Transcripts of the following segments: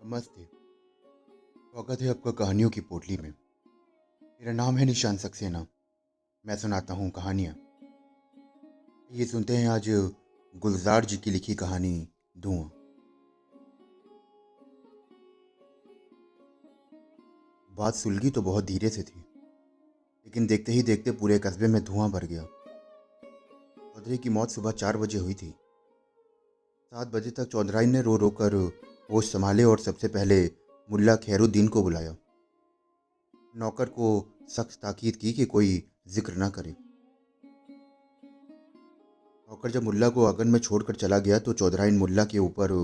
नमस्ते। स्वागत है आपका कहानियों की पोटली में। मेरा नाम है निशान सक्सेना। मैं सुनाता हूँ कहानियाँ। ये सुनते हैं आज गुलजार जी की लिखी कहानी धुआं। बात सुलगी तो बहुत धीरे से थी, लेकिन देखते ही देखते पूरे कस्बे में धुआं भर गया। चौधरी की मौत सुबह 4 बजे हुई थी। 7 बजे तक चौधराइन ने रो रो कर होश संभाले और सबसे पहले मुल्ला खैरुद्दीन को बुलाया। नौकर को सख्त ताकीद की कि कोई जिक्र ना करे। नौकर जब मुल्ला को आंगन में छोड़कर चला गया तो चौधराइन मुल्ला के ऊपर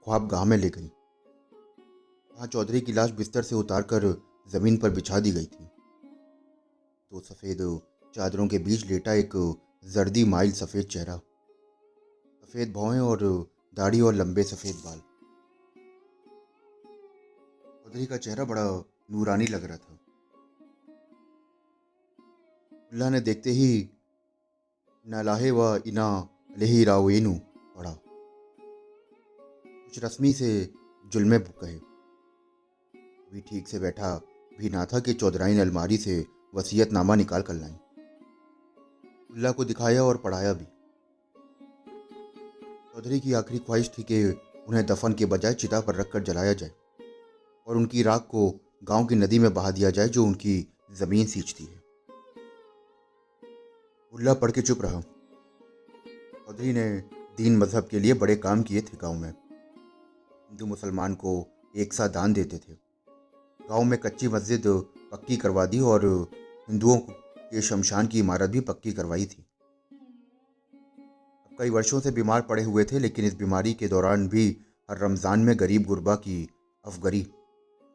ख्वाबगाह में ले गई। वहां चौधरी की लाश बिस्तर से उतारकर जमीन पर बिछा दी गई थी। दो सफेद चादरों के बीच लेटा एक जर्दी माइल सफेद चेहरा, सफेद भौहें और दाढ़ी और लंबे सफेद बाल। चौधरी का चेहरा बड़ा नूरानी लग रहा था। मुल्ला ने देखते ही नलाहे व इना अलही रावेनु पढ़ा। कुछ रस्मी से जुल्मे कहे। अभी ठीक से बैठा भी ना था कि चौधराइन अलमारी से वसीयतनामा निकाल कर लाई। मुल्ला को दिखाया और पढ़ाया भी। चौधरी की आखिरी ख्वाहिश थी कि उन्हें दफन के बजाय चिता पर रखकर जलाया जाए और उनकी राख को गांव की नदी में बहा दिया जाए जो उनकी जमीन सींचती है। मुल्ला पढ़ के चुप रहा। चौधरी ने दीन मजहब के लिए बड़े काम किए थे। गांव में हिंदू मुसलमान को एक साथ दान देते थे। गांव में कच्ची मस्जिद पक्की करवा दी और हिंदुओं के शमशान की इमारत भी पक्की करवाई थी। अब कई वर्षों से बीमार पड़े हुए थे, लेकिन इस बीमारी के दौरान भी हर रमज़ान में गरीब गुरबा की अफगरी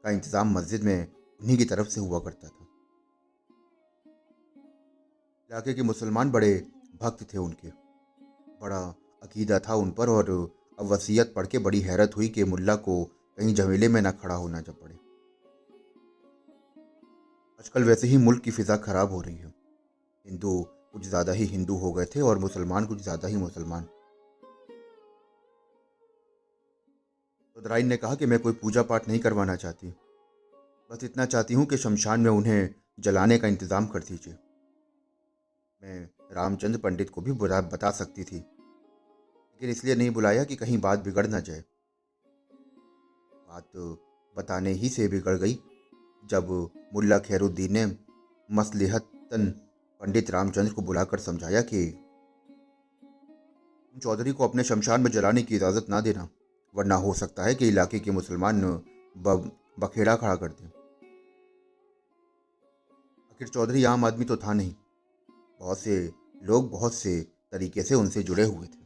का इंतज़ाम मस्जिद में उन्हीं की तरफ से हुआ करता था। इलाके के मुसलमान बड़े भक्त थे उनके, बड़ा अकीदा था उन पर। और अब वसीयत पढ़ के बड़ी हैरत हुई कि मुल्ला को कहीं झमेले में ना खड़ा होना जब पड़े। आजकल वैसे ही मुल्क की फिजा खराब हो रही है। हिंदू कुछ ज़्यादा ही हिंदू हो गए थे और मुसलमान कुछ ज़्यादा ही मुसलमान। चौधराइन ने कहा कि मैं कोई पूजा पाठ नहीं करवाना चाहती, बस इतना चाहती हूँ कि शमशान में उन्हें जलाने का इंतज़ाम कर दीजिए। मैं रामचंद्र पंडित को भी बता सकती थी, लेकिन इसलिए नहीं बुलाया कि कहीं बात बिगड़ ना जाए। बात बताने ही से बिगड़ गई जब मुल्ला खैरुद्दीन ने मसलिहतन पंडित रामचंद्र को बुलाकर समझाया कि तुम चौधरी को अपने शमशान में जलाने की इजाज़त ना देना, वरना हो सकता है कि इलाके के मुसलमान बखेड़ा खड़ा कर दें। आखिर चौधरी आम आदमी तो था नहीं। बहुत से लोग बहुत से तरीके से उनसे जुड़े हुए थे।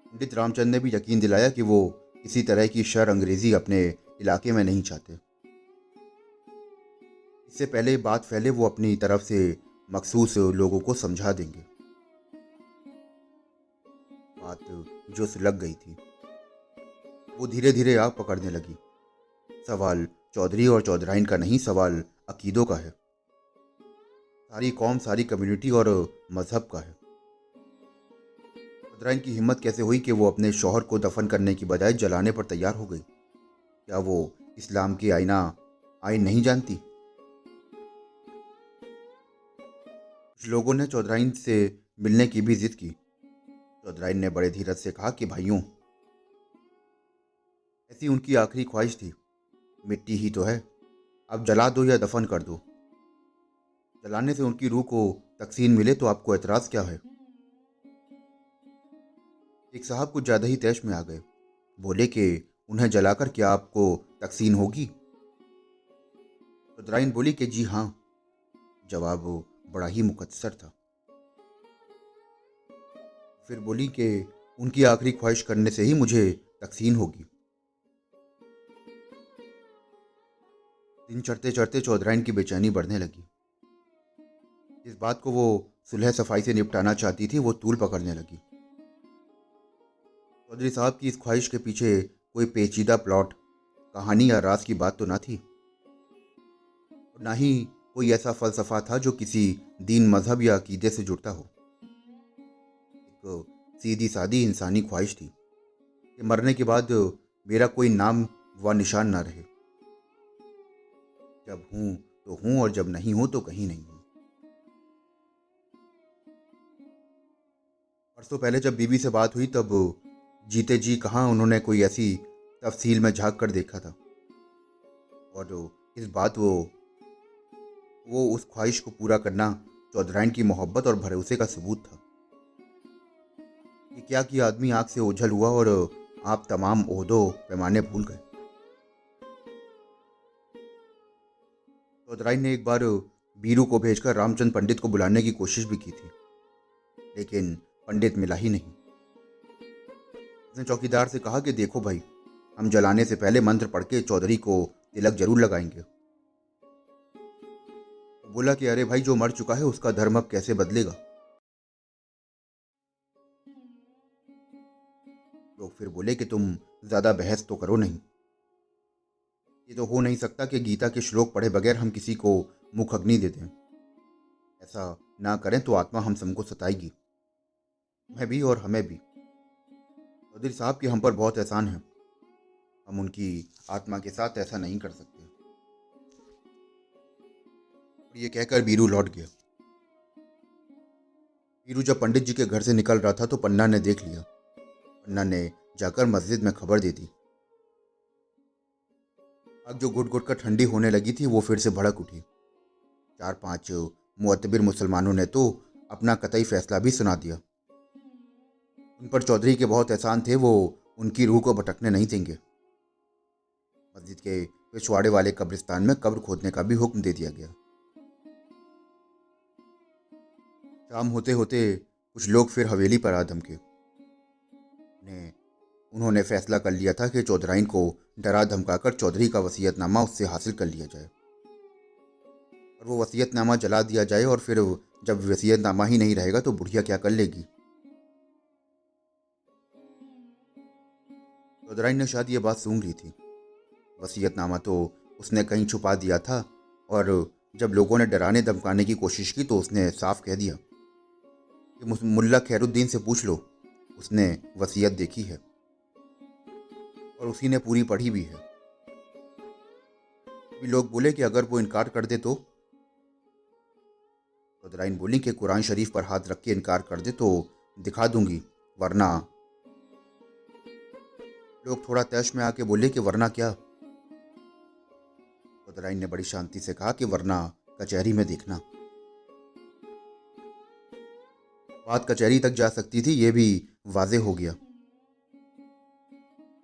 पंडित रामचंद्र ने भी यकीन दिलाया कि वो किसी तरह की शर अंग्रेजी अपने इलाके में नहीं चाहते। इससे पहले बात फैले वो अपनी तरफ से मखसूस लोगों को समझा देंगे। बात जो सुलग गई थी वो धीरे धीरे आग पकड़ने लगी। सवाल चौधरी और चौधराइन का नहीं, सवाल अकीदों का है। सारी कौम, सारी कम्युनिटी और मजहब का है। चौधराइन की हिम्मत कैसे हुई कि वो अपने शौहर को दफन करने की बजाय जलाने पर तैयार हो गई? क्या वो इस्लाम की आइन नहीं जानती? कुछ लोगों ने चौधराइन से मिलने की भी जिद की। चौधराइन ने बड़े धीरज से कहा कि भाइयों, ऐसी उनकी आखिरी ख्वाहिश थी। मिट्टी ही तो है, अब जला दो या दफन कर दो। जलाने से उनकी रूह को तकसीन मिले तो आपको एतराज़ क्या है? एक साहब कुछ ज़्यादा ही तैश में आ गए। बोले कि उन्हें जलाकर क्या आपको तकसीन होगी? चौधराइन बोली कि जी हाँ। जवाब बड़ा ही मुकद्दर था। फिर बोली कि उनकी आखिरी ख्वाहिश करने से ही मुझे तकसीन होगी। दिन चढ़ते चढ़ते चौधराइन की बेचैनी बढ़ने लगी। इस बात को वो सुलह सफाई से निपटाना चाहती थी वो तूल पकड़ने लगी। चौधरी साहब की इस ख्वाहिश के पीछे कोई पेचीदा प्लॉट, कहानी या राज की बात तो ना थी, और ना ही कोई ऐसा फलसफा था जो किसी दीन, मजहब या अकीदे से जुड़ता हो। एक सीधी सादी इंसानी ख्वाहिश थी कि मरने के बाद मेरा कोई नाम व निशान ना रहे। जब हूं तो हूं और जब नहीं हूं तो कहीं नहीं हूं। परसों पहले जब बीवी से बात हुई तब जीते जी कहाँ उन्होंने कोई ऐसी तफसील में झांक कर देखा था। और इस बात वो उस ख्वाहिश को पूरा करना चौधराइन की मोहब्बत और भरोसे का सबूत था। कि क्या कि आदमी आंख से ओझल हुआ और आप तमाम ओहदों पैमाने भूल गए। चौधराइन ने एक बार बीरू को भेजकर रामचंद पंडित को बुलाने की कोशिश भी की थी, लेकिन पंडित मिला ही नहीं। उसने चौकीदार से कहा कि देखो भाई, हम जलाने से पहले मंत्र पढ़ के चौधरी को तिलक जरूर लगाएंगे। वो बोला कि अरे भाई, जो मर चुका है उसका धर्म अब कैसे बदलेगा। लोग फिर बोले कि तुम ज्यादा बहस तो करो नहीं। ये तो हो नहीं सकता कि गीता के श्लोक पढ़े बगैर हम किसी को मुख अग्नि दे दें। ऐसा ना करें तो आत्मा हम सबको सताएगी, मैं भी और हमें भी। चौधरी साहब की हम पर बहुत एहसान है, हम उनकी आत्मा के साथ ऐसा नहीं कर सकते। और ये कहकर बीरू लौट गया। बीरू जब पंडित जी के घर से निकल रहा था तो पन्ना ने देख लिया। पन्ना ने जाकर मस्जिद में खबर दे दी। आग जो घुट घुट कर ठंडी होने लगी थी वो फिर से भड़क उठी। 4-5 मुअत्तबिर मुसलमानों ने तो अपना कतई फैसला भी सुना दिया। उन पर चौधरी के बहुत एहसान थे, वो उनकी रूह को भटकने नहीं देंगे। मस्जिद के पिछवाड़े वाले कब्रिस्तान में कब्र खोदने का भी हुक्म दे दिया गया। शाम होते होते कुछ लोग फिर हवेली पर आ धमके। उन्होंने फैसला कर लिया था कि चौधराइन को डरा धमकाकर चौधरी का वसीयतनामा उससे हासिल कर लिया जाए और वो वसीयतनामा जला दिया जाए, और फिर जब वसीयतनामा ही नहीं रहेगा तो बुढ़िया क्या कर लेगी। चौधराइन ने शायद ये बात सूंघ ली थी। वसीयतनामा तो उसने कहीं छुपा दिया था, और जब लोगों ने डराने धमकाने की कोशिश की तो उसने साफ कह दिया कि मुल्ला खैरुद्दीन से पूछ लो, उसने वसीयत देखी है और उसी ने पूरी पढ़ी भी है। भी लोग बोले कि अगर वो इनकार कर दे तो। चौधराइन बोली कि कुरान शरीफ पर हाथ रख के इनकार कर दे तो दिखा दूंगी, वरना। लोग थोड़ा तैश में आके बोले कि वरना क्या। चौधराइन ने बड़ी शांति से कहा कि वरना कचहरी में देखना। बात कचहरी तक जा सकती थी, ये भी वाजे हो गया।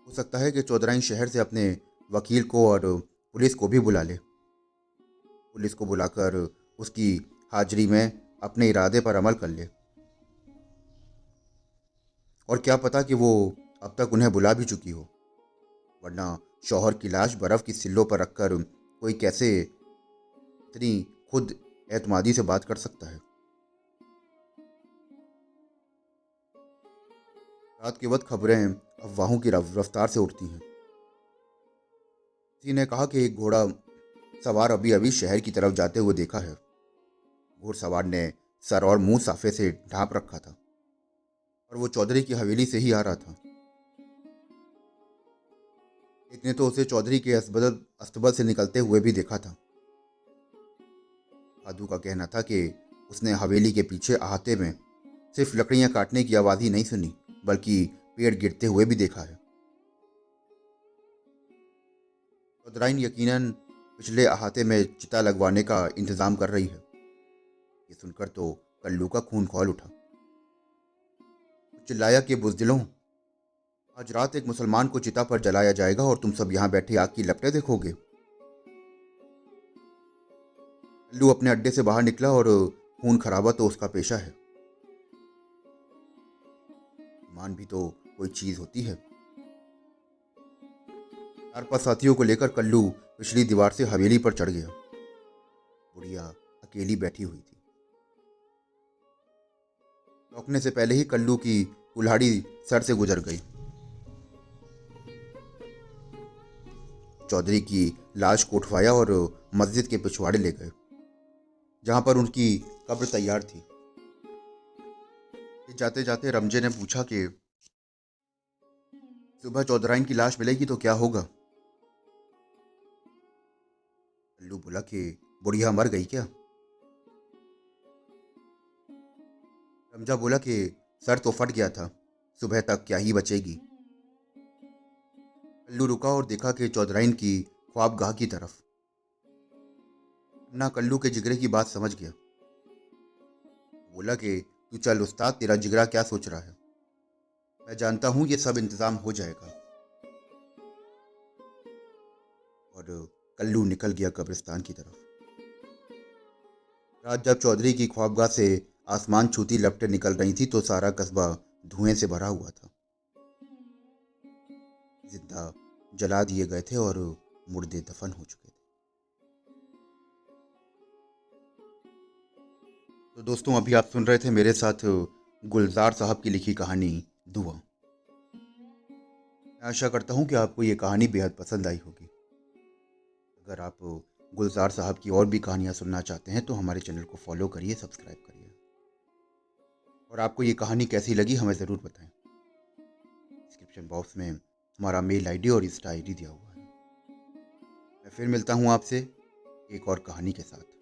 हो सकता है कि चौधराइन शहर से अपने वकील को और पुलिस को भी बुला ले। पुलिस को बुलाकर उसकी हाजिरी में अपने इरादे पर अमल कर ले। और क्या पता कि वो अब तक उन्हें बुला भी चुकी हो, वरना शौहर की लाश बर्फ की सिल्लों पर रखकर कोई कैसे इतनी खुद एतमादी से बात कर सकता है। रात के वक्त खबरें अफवाहों की रफ्तार से उड़ती हैं। किसी ने कहा कि एक घोड़ा सवार अभी अभी शहर की तरफ जाते हुए देखा है। घुड़सवार ने सर और मुंह साफे से ढांप रखा था और वो चौधरी की हवेली से ही आ रहा था। एक ने तो उसे चौधरी के अस्तबल से निकलते हुए भी देखा था। साधु का कहना था कि उसने हवेली के पीछे अहाते में सिर्फ लकड़ियां काटने की आवाज ही नहीं सुनी, बल्कि पेड़ गिरते हुए भी देखा है। चौधराइन यकीनन पिछले अहाते में चिता लगवाने का इंतजाम कर रही है। ये सुनकर तो कल्लू का खून खौल उठा। चिल्लाया कि बुजदिलों, आज रात एक मुसलमान को चिता पर जलाया जाएगा और तुम सब यहाँ बैठे आग की लपटें देखोगे। कल्लू अपने अड्डे से बाहर निकला और खून खराबा तो उसका पेशा है। ईमान भी तो कोई चीज होती है। 4-5 साथियों को लेकर कल्लू पिछली दीवार से हवेली पर चढ़ गया। बुढ़िया अकेली बैठी हुई थी। लौटने से पहले ही कल्लू की कुल्हाड़ी सर से गुजर गई। चौधरी की लाश को उठवाया और मस्जिद के पिछवाड़े ले गए, जहां पर उनकी कब्र तैयार थी। जाते जाते रमजे ने पूछा कि सुबह चौधराइन की लाश मिलेगी तो क्या होगा? कल्लू बोला कि बुढ़िया मर गई क्या? रमजा बोला कि सर तो फट गया था, सुबह तक क्या ही बचेगी। कल्लू रुका और देखा कि चौधराइन की ख्वाबगाह की तरफ। ना कल्लू के जिगरे की बात समझ गया। बोला कि तू चल उस्ताद, तेरा जिगरा क्या सोच रहा है? मैं जानता हूं ये सब इंतजाम हो जाएगा। और कल्लू निकल गया कब्रिस्तान की तरफ। रात जब चौधरी की ख्वाबगाह से आसमान छूती लपटें निकल रही थी तो सारा कस्बा धुएं से भरा हुआ था। जिंदा जला दिए गए थे और मुर्दे दफन हो चुके थे। तो दोस्तों, अभी आप सुन रहे थे मेरे साथ गुलजार साहब की लिखी कहानी दुआ। मैं आशा करता हूँ कि आपको ये कहानी बेहद पसंद आई होगी। अगर आप गुलजार साहब की और भी कहानियाँ सुनना चाहते हैं तो हमारे चैनल को फॉलो करिए, सब्सक्राइब करिए। और आपको ये कहानी कैसी लगी हमें ज़रूर बताएं। डिस्क्रिप्शन बॉक्स में हमारा मेल आईडी और इंस्टा आईडी दिया हुआ है। मैं फिर मिलता हूँ आपसे एक और कहानी के साथ।